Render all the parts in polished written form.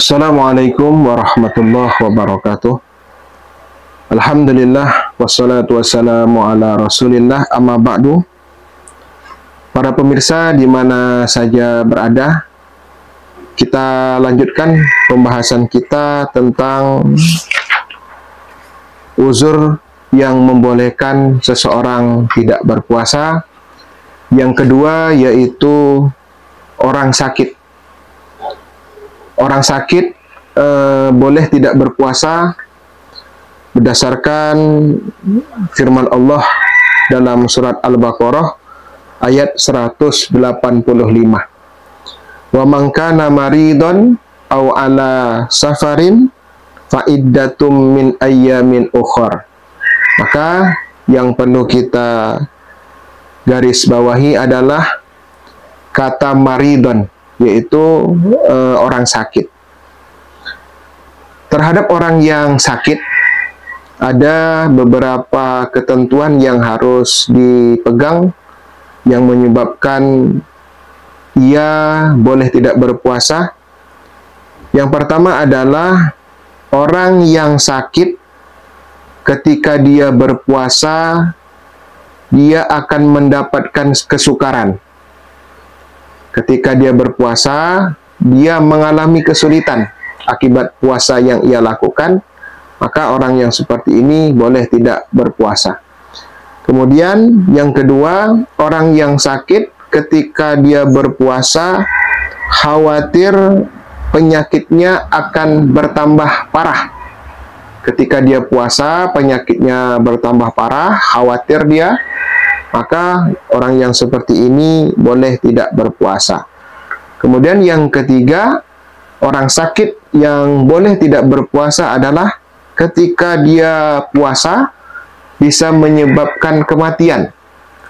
Assalamualaikum warahmatullahi wabarakatuh. Alhamdulillah wassalatu wassalamu ala Rasulillah, amma ba'du. Para pemirsa di mana saja berada, kita lanjutkan pembahasan kita tentang uzur yang membolehkan seseorang tidak berpuasa. Yang kedua yaitu orang sakit. Orang sakit boleh tidak berpuasa berdasarkan firman Allah dalam surat Al-Baqarah ayat 185. Wa man kana maridon aw ala safarin fa iddatum min ayyamin ukhra. Maka yang perlu kita garis bawahi adalah kata maridon, yaitu orang sakit. Terhadap orang yang sakit, ada beberapa ketentuan yang harus dipegang yang menyebabkan ia boleh tidak berpuasa. Yang pertama adalah orang yang sakit ketika dia berpuasa, dia akan mendapatkan kesukaran. Ketika dia berpuasa, dia mengalami kesulitan akibat puasa yang ia lakukan, maka orang yang seperti ini boleh tidak berpuasa. Kemudian yang kedua, orang yang sakit ketika dia berpuasa, khawatir penyakitnya akan bertambah parah. Ketika dia puasa, penyakitnya bertambah parah, khawatir dia, maka orang yang seperti ini boleh tidak berpuasa. Kemudian yang ketiga, orang sakit yang boleh tidak berpuasa adalah ketika dia puasa bisa menyebabkan kematian.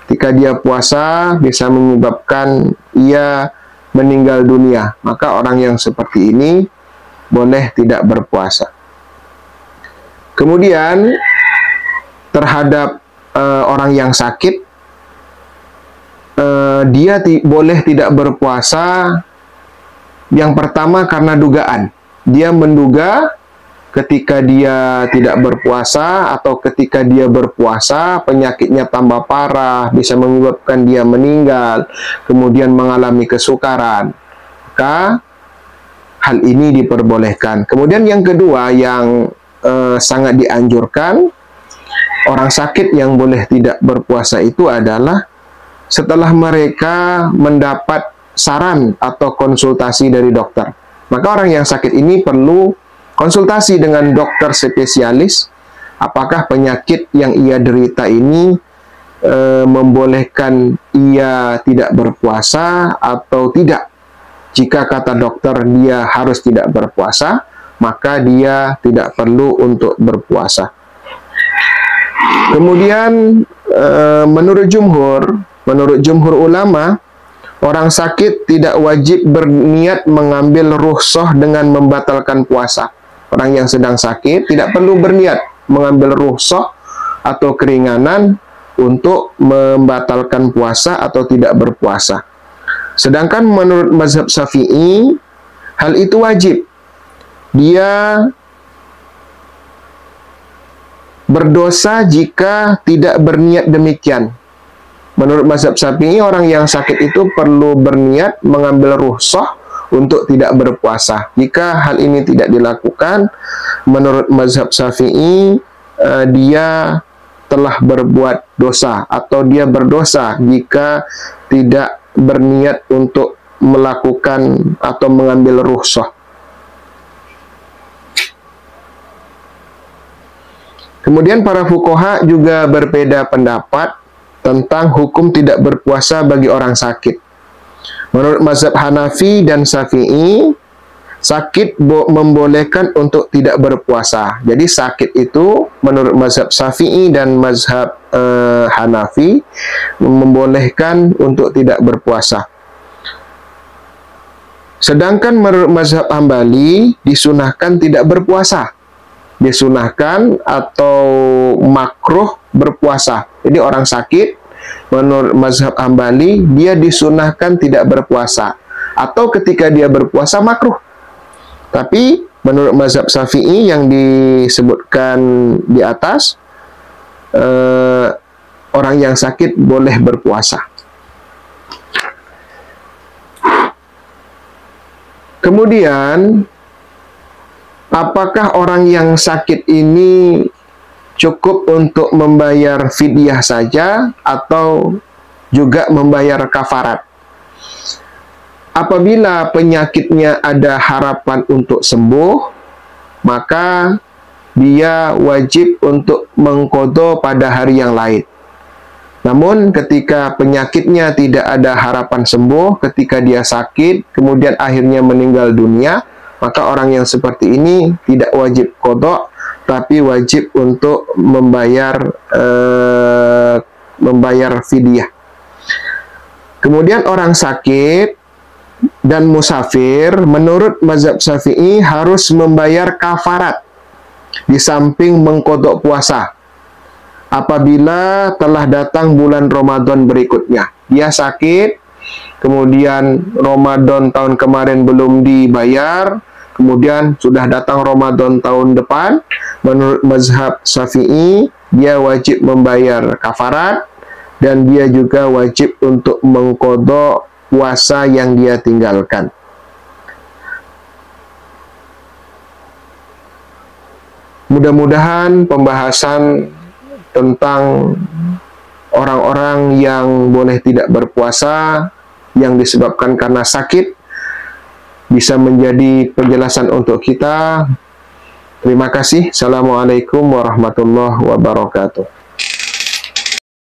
Ketika dia puasa bisa menyebabkan ia meninggal dunia, maka orang yang seperti ini boleh tidak berpuasa. Kemudian terhadap orang yang sakit, dia boleh tidak berpuasa. Yang pertama karena dugaan. Dia menduga ketika dia tidak berpuasa atau ketika dia berpuasa penyakitnya tambah parah, bisa menyebabkan dia meninggal, kemudian mengalami kesukaran. Maka hal ini diperbolehkan. Kemudian yang kedua yang sangat dianjurkan, orang sakit yang boleh tidak berpuasa itu adalah setelah mereka mendapat saran atau konsultasi dari dokter. Maka orang yang sakit ini perlu konsultasi dengan dokter spesialis, apakah penyakit yang ia derita ini membolehkan ia tidak berpuasa atau tidak. Jika kata dokter dia harus tidak berpuasa, maka dia tidak perlu untuk berpuasa. Kemudian menurut jumhur ulama, orang sakit tidak wajib berniat mengambil rukhsah dengan membatalkan puasa. Orang yang sedang sakit tidak perlu berniat mengambil rukhsah atau keringanan untuk membatalkan puasa atau tidak berpuasa. Sedangkan menurut mazhab Syafi'i, hal itu wajib. Dia berdosa jika tidak berniat demikian. Menurut mazhab Syafi'i, orang yang sakit itu perlu berniat mengambil rukhsah untuk tidak berpuasa. Jika hal ini tidak dilakukan, menurut mazhab Syafi'i, dia telah berbuat dosa atau dia berdosa jika tidak berniat untuk melakukan atau mengambil rukhsah. Kemudian para fuqaha juga berbeda pendapat tentang hukum tidak berpuasa bagi orang sakit. Menurut mazhab Hanafi dan Syafi'i, sakit membolehkan untuk tidak berpuasa. Jadi sakit itu menurut mazhab Syafi'i dan mazhab Hanafi membolehkan untuk tidak berpuasa. Sedangkan menurut mazhab Hambali disunahkan tidak berpuasa. Disunahkan atau makruh berpuasa. Jadi orang sakit menurut mazhab Hambali dia disunahkan tidak berpuasa, atau ketika dia berpuasa makruh. Tapi menurut mazhab Syafi'i yang disebutkan di atas, orang yang sakit boleh berpuasa. Kemudian, apakah orang yang sakit ini cukup untuk membayar fidyah saja atau juga membayar kafarat? Apabila penyakitnya ada harapan untuk sembuh, maka dia wajib untuk mengqadha pada hari yang lain. Namun ketika penyakitnya tidak ada harapan sembuh, ketika dia sakit, kemudian akhirnya meninggal dunia, maka orang yang seperti ini tidak wajib qadha, tapi wajib untuk membayar fidyah. Kemudian orang sakit dan musafir, menurut mazhab Syafi'i harus membayar kafarat di samping mengqadha puasa. Apabila telah datang bulan Ramadan berikutnya, dia sakit, kemudian Ramadan tahun kemarin belum dibayar, kemudian sudah datang Ramadan tahun depan, menurut mazhab Syafi'i dia wajib membayar kafarat dan dia juga wajib untuk mengqadha puasa yang dia tinggalkan. Mudah-mudahan pembahasan tentang orang-orang yang boleh tidak berpuasa yang disebabkan karena sakit bisa menjadi penjelasan untuk kita. Terima kasih. Assalamualaikum warahmatullahi wabarakatuh.